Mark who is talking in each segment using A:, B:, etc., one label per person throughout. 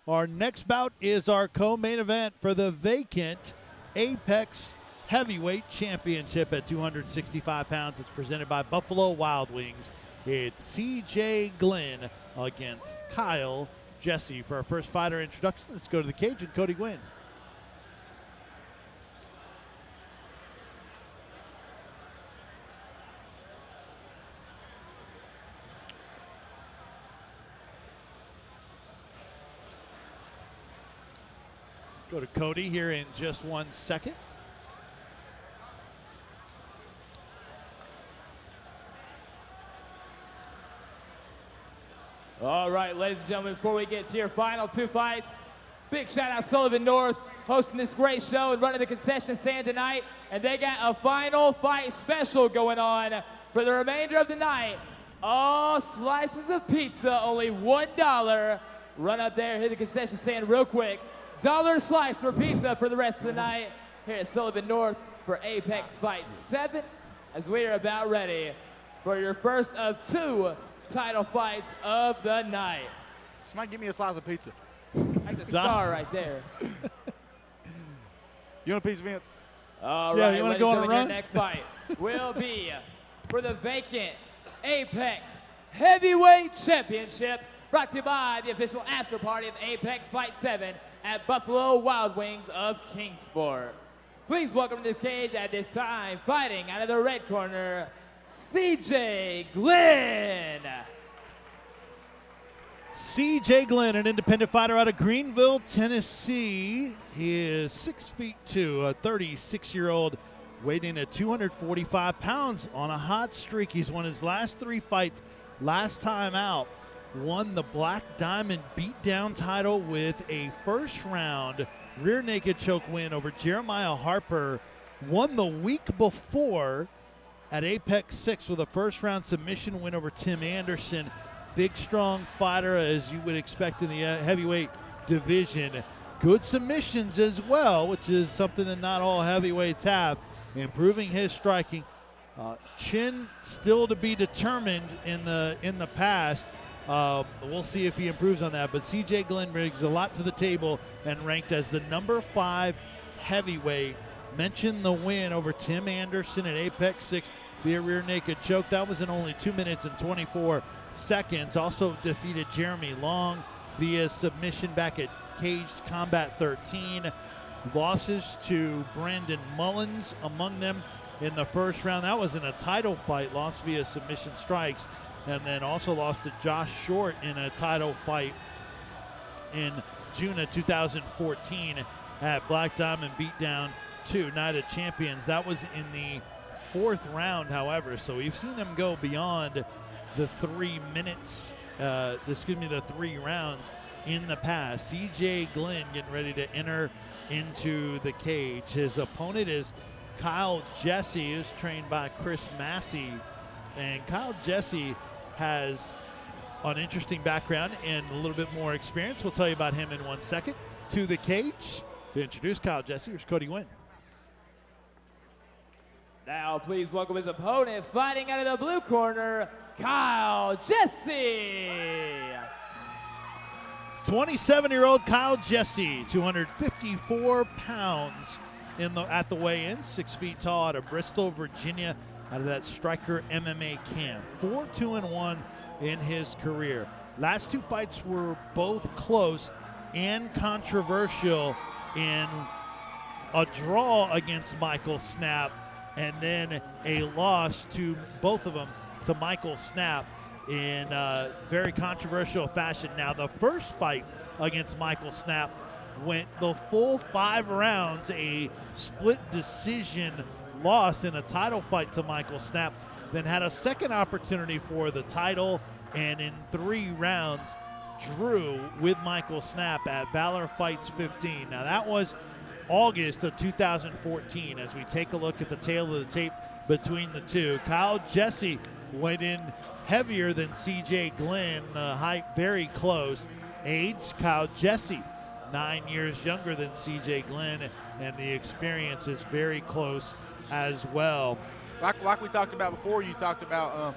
A: Our next bout is our co-main event for the vacant Apex Heavyweight Championship at 265 pounds. It's presented by Buffalo Wild Wings. It's C.J. Glynn against Kyle Jessee. For our first fighter introduction, let's go to the cage and Cody Gwynn. Go to Cody here in just 1 second.
B: All right, ladies and gentlemen, before we get to your final two fights, big shout out Sullivan North hosting this great show and running the concession stand tonight. And they got a final fight special going on for the remainder of the night. All slices of pizza, only $1. Run up there, hit the concession stand real quick. $1 slice for pizza for the rest of the night here at Sullivan North for Apex Fight 7, as we are about ready for your first of two title fights of the night.
C: Somebody give me a slice of pizza.
B: That's a star right there.
C: You want a piece, Vince?
B: All
A: Yeah,
B: right,
A: you wanna
B: ladies
A: go
B: and
A: on a
B: gentlemen,
A: run?
B: your next fight will be for the vacant Apex Heavyweight Championship, brought to you by the official after party of Apex Fight 7 at Buffalo Wild Wings of Kingsport. Please welcome to this cage at this time, fighting out of the red corner, C.J. Glynn.
A: C.J. Glynn, an independent fighter out of Greenville, Tennessee. He is 6'2", a 36-year-old, weighing at 245 pounds on a hot streak. He's won his last 3 fights. Last time out, won the Black Diamond beatdown title with a first-round rear naked choke win over Jeremiah Harper. Won the week before at Apex 6 with a first-round submission win over Tim Anderson. Big, strong fighter, as you would expect in the heavyweight division. Good submissions as well, which is something that not all heavyweights have. Improving his striking. Chin still to be determined in the past. We'll see if he improves on that. But C.J. Glynn brings a lot to the table and ranked as the number 5 heavyweight. Mentioned the win over Tim Anderson at Apex 6 via rear naked choke. That was in only 2 minutes and 24 seconds. Also defeated Jeremy Long via submission back at Caged Combat 13. Losses to Brandon Mullins among them in the first round. That was in a title fight, lost via submission strikes. And then also lost to Josh Short in a title fight in June of 2014 at Black Diamond Beatdown 2 Night of Champions. That was in the 4th round, however. So we've seen him go beyond the 3 minutes, the 3 rounds in the past. C.J. Glynn getting ready to enter into the cage. His opponent is Kyle Jessee, who's trained by Chris Massey. And Kyle Jessee has an interesting background and a little bit more experience. We'll tell you about him in 1 second. To the cage to introduce Kyle Jessee, here's Cody Gwynn.
B: Now please welcome his opponent, fighting out of the blue corner, Kyle Jessee.
A: 27-year-old Kyle Jessee, 254 pounds at the weigh-in, 6 feet tall, out of Bristol, Virginia, out of that Striker MMA camp. 4-2-1 in his career. Last 2 fights were both close and controversial, in a draw against Michael Snap and then a loss to both of them to Michael Snap in very controversial fashion. Now, the first fight against Michael Snap went the full 5 rounds, a split decision loss in a title fight to Michael Snap, then had a second opportunity for the title, and in 3 rounds drew with Michael Snap at Valor Fights 15. Now, that was August of 2014. As we take a look at the tail of the tape between the two, Kyle Jessee went in heavier than C.J. Glynn, the height very close. Age, Kyle Jessee 9 years younger than C.J. Glynn, and the experience is very close as well.
C: Like we talked about before, you talked about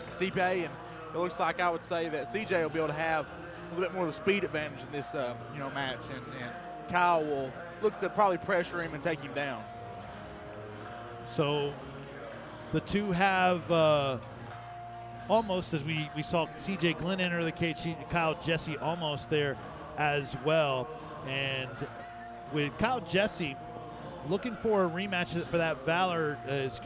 C: Stipe, and it looks like I would say that CJ will be able to have little bit more of the speed advantage in this match, and Kyle will look to probably pressure him and take him down.
A: So the two have almost, as we saw CJ Glynn enter the cage, Kyle Jessee almost there as well. And with Kyle Jessee looking for a rematch for that Valor, has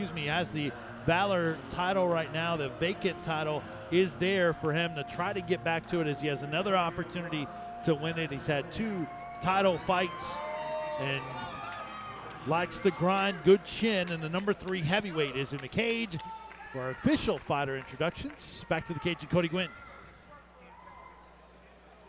A: the Valor title right now, the vacant title is there for him to try to get back to it as he has another opportunity to win it. He's had 2 title fights and likes to grind, good chin, and the number 3 heavyweight is in the cage. For our official fighter introductions, back to the cage and Cody Gwynn.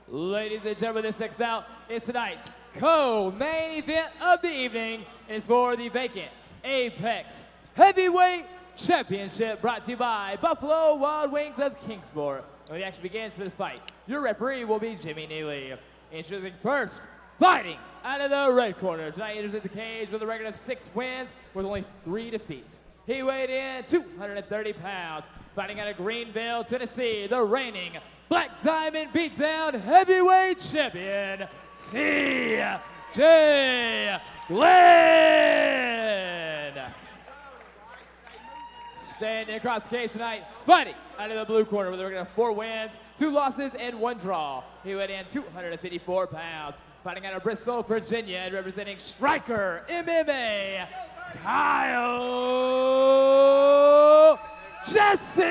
B: Ladies and gentlemen, this next bout is tonight's co-main event of the evening. It's for the vacant Apex Heavyweight Championship, brought to you by Buffalo Wild Wings of Kingsport. When the action begins for this fight, your referee will be Jimmy Neely. Introducing first, fighting out of the red corner. Tonight enters the cage with a record of 6 wins with only 3 defeats. He weighed in 230 pounds. Fighting out of Greenville, Tennessee, the reigning Black Diamond Beatdown Heavyweight Champion, C.J. Glynn. Standing across the cage tonight, fighting out of the blue corner with a record of 4 wins, 2 losses, and 1 draw. He weighed in 254 pounds. Fighting out of Bristol, Virginia, and representing Striker MMA, Kyle Jessee.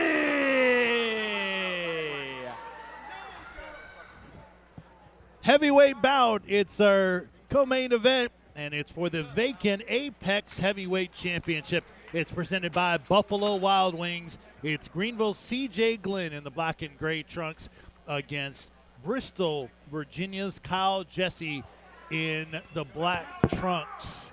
A: Heavyweight bout. It's our co-main event, and it's for the vacant Apex Heavyweight Championship. It's presented by Buffalo Wild Wings. It's Greenville's C.J. Glynn in the black and gray trunks against Bristol, Virginia's Kyle Jessee in the black trunks.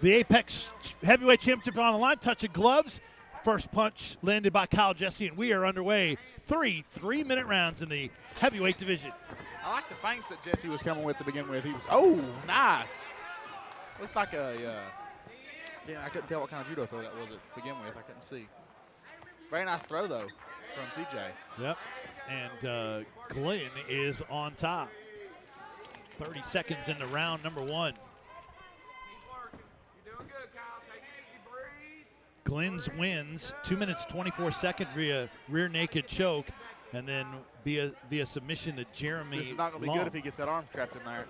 A: The Apex Heavyweight Championship on the line. Touch of gloves. First punch landed by Kyle Jessee, and we are underway. 3 3-minute rounds in the heavyweight division.
C: I like the feints that Jessee was coming with to begin with. He was, nice. Looks like I couldn't tell what kind of judo throw that was to begin with. I couldn't see. Very nice throw, though, from CJ.
A: Yep. And Glynn is on top. 30 seconds into round number 1. Glynn's wins 2 minutes 24 seconds via rear naked choke, and then via submission to Jeremy.
C: This is not going to be good if he gets that arm trapped in there.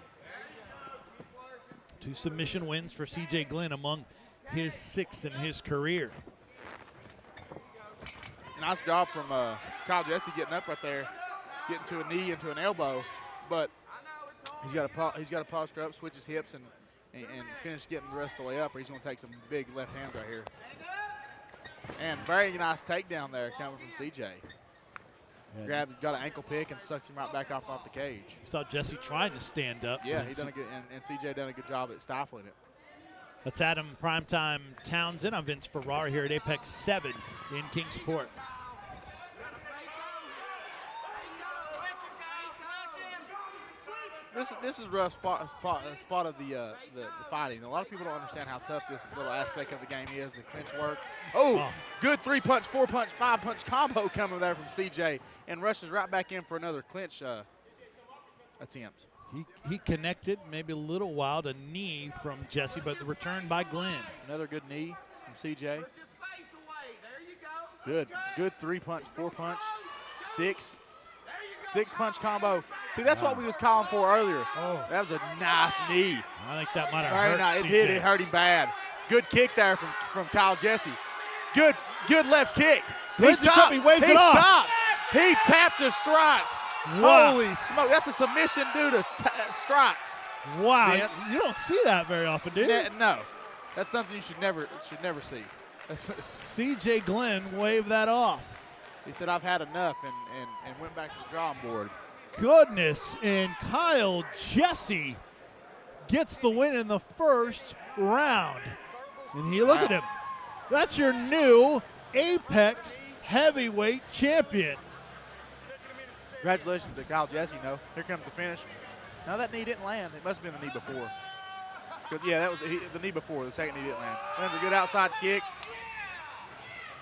A: 2 submission wins for C.J. Glynn, among his 6 in his career.
C: Nice job from Kyle Jessee getting up right there, getting to a knee into an elbow, but he's got to posture up, switch his hips, and finish getting the rest of the way up, or he's going to take some big left hands right here. And very nice takedown there coming from CJ. Got an ankle pick and sucked him right back off the cage.
A: Saw Jessee trying to stand up.
C: Yeah, he done a good, and CJ done a good job at stifling it.
A: That's Adam Primetime Townsend. I'm Vince Ferrara here at Apex 7 in Kingsport.
C: This is a rough spot of the fighting. A lot of people don't understand how tough this little aspect of the game is, the clinch work. Good 3-punch, 4-punch, 5-punch combo coming there from CJ, and rushes right back in for another clinch attempt.
A: He connected, maybe a little wild, a knee from Jessee, but the return by Glynn.
C: Another good knee from CJ. Good 3-punch, 4-punch, 6-punch combo. See, that's what we was calling for earlier. That was a nice knee.
A: I think that might have hurt
C: nice.
A: CJ.
C: It hurt him bad. Good kick there from Kyle Jessee. Good left kick. He stopped.
A: He waves it off.
C: Stopped. He tapped the strikes.
A: Wow.
C: Holy smoke. That's a submission due to strikes.
A: Wow.
C: Vince.
A: You don't see that very often, do you?
C: No. That's something you should never see.
A: C.J. Glynn waved that off.
C: He said, I've had enough, and went back to the drawing board.
A: Goodness, and Kyle Jessee gets the win in the first round. And look at him. That's your new Apex Heavyweight Champion.
C: Congratulations to Kyle Jessee. Here comes the finish. No, that knee didn't land. It must have been the knee before. Yeah, that was the knee before. The second knee didn't land. Lands a good outside kick.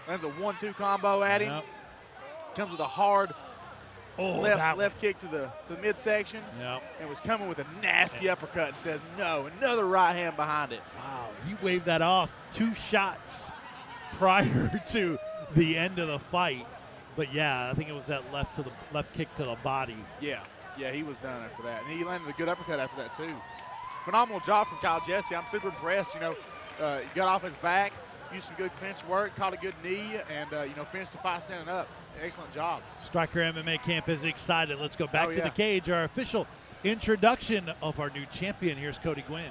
C: Lands a 1-2 combo at him.
A: Yep.
C: Comes with a hard
A: Oh,
C: left kick to the midsection.
A: Yep.
C: And was coming with a nasty uppercut and says no. Another right hand behind it.
A: Wow, he waved that off 2 shots prior to the end of the fight. But yeah, I think it was that left kick to the body.
C: Yeah, he was done after that. And he landed a good uppercut after that too. Phenomenal job from Kyle Jessee. I'm super impressed. He got off his back, used some good clinch work, caught a good knee, and finished the fight standing up. Excellent job.
A: Striker MMA Camp is excited. Let's go back to
C: yeah.
A: the cage. Our official introduction of our new champion. Here's Cody Glynn.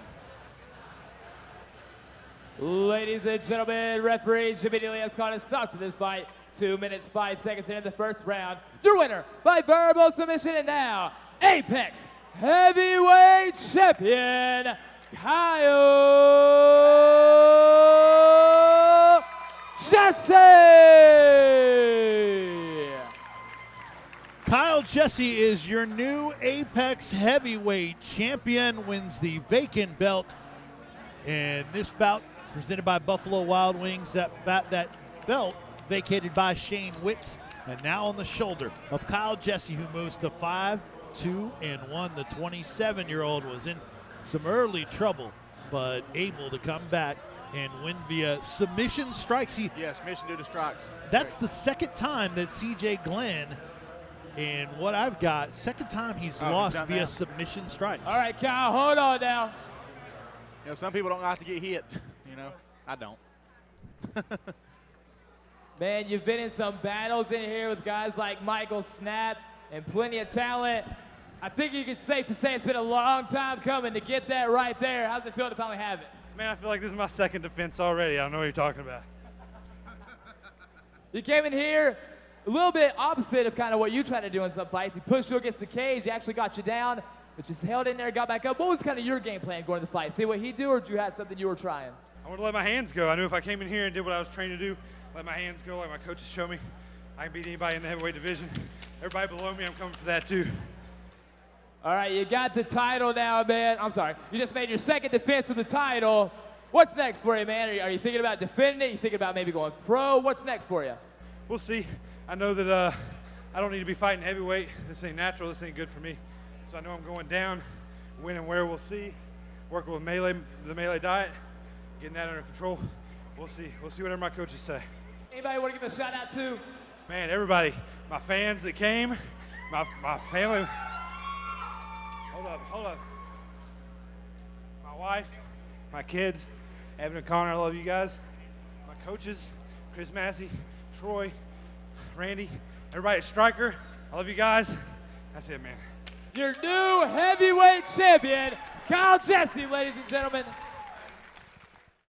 B: Ladies and gentlemen, referee immediately has called a stop to this fight. 2 minutes, 5 seconds into the first round. Your winner by verbal submission, and now Apex Heavyweight Champion, Kyle Jessee.
A: Kyle Jessee is your new Apex Heavyweight Champion, wins the vacant belt. And this bout, presented by Buffalo Wild Wings, that belt vacated by Shane Wicks, and now on the shoulder of Kyle Jessee, who moves to 5-2-1. The 27-year-old was in some early trouble, but able to come back and win via submission strikes.
C: Submission due to strikes.
A: That's the second time that CJ Glynn, and what I've got, second time he's lost via submission strikes.
B: All right, Kyle, hold on now.
C: Some people don't like to get hit. I don't.
B: Man, you've been in some battles in here with guys like Michael Snap and plenty of talent. I think it's safe to say it's been a long time coming to get that right there. How's it feel to finally have it?
D: Man, I feel like this is my second defense already. I don't know what you're talking about.
B: You came in here a little bit opposite of kind of what you try to do in some fights. He pushed you against the cage. He actually got you down, but just held in there, got back up. What was kind of your game plan going to this fight? See what he do, or did you have something you were trying?
D: I wanted to let my hands go. I knew if I came in here and did what I was trained to do, let my hands go like my coaches show me, I can beat anybody in the heavyweight division. Everybody below me, I'm coming for that too.
B: All right, you got the title now, man. I'm sorry. You just made your second defense of the title. What's next for you, man? Are you thinking about defending it? You thinking about maybe going pro? What's next for you?
D: We'll see. I know that I don't need to be fighting heavyweight. This ain't natural. This ain't good for me. So I know I'm going down, when and where we'll see. Working with the Melee diet, getting that under control. We'll see. We'll see whatever my coaches say.
B: Anybody want to give a shout out to?
D: Man, everybody, my fans that came, my family. Hold up. My wife, my kids, Evan and Connor, I love you guys. My coaches, Chris Massey, Troy, Randy, everybody at Striker, I love you guys. That's it, man.
B: Your new heavyweight champion, Kyle Jessee, ladies and gentlemen.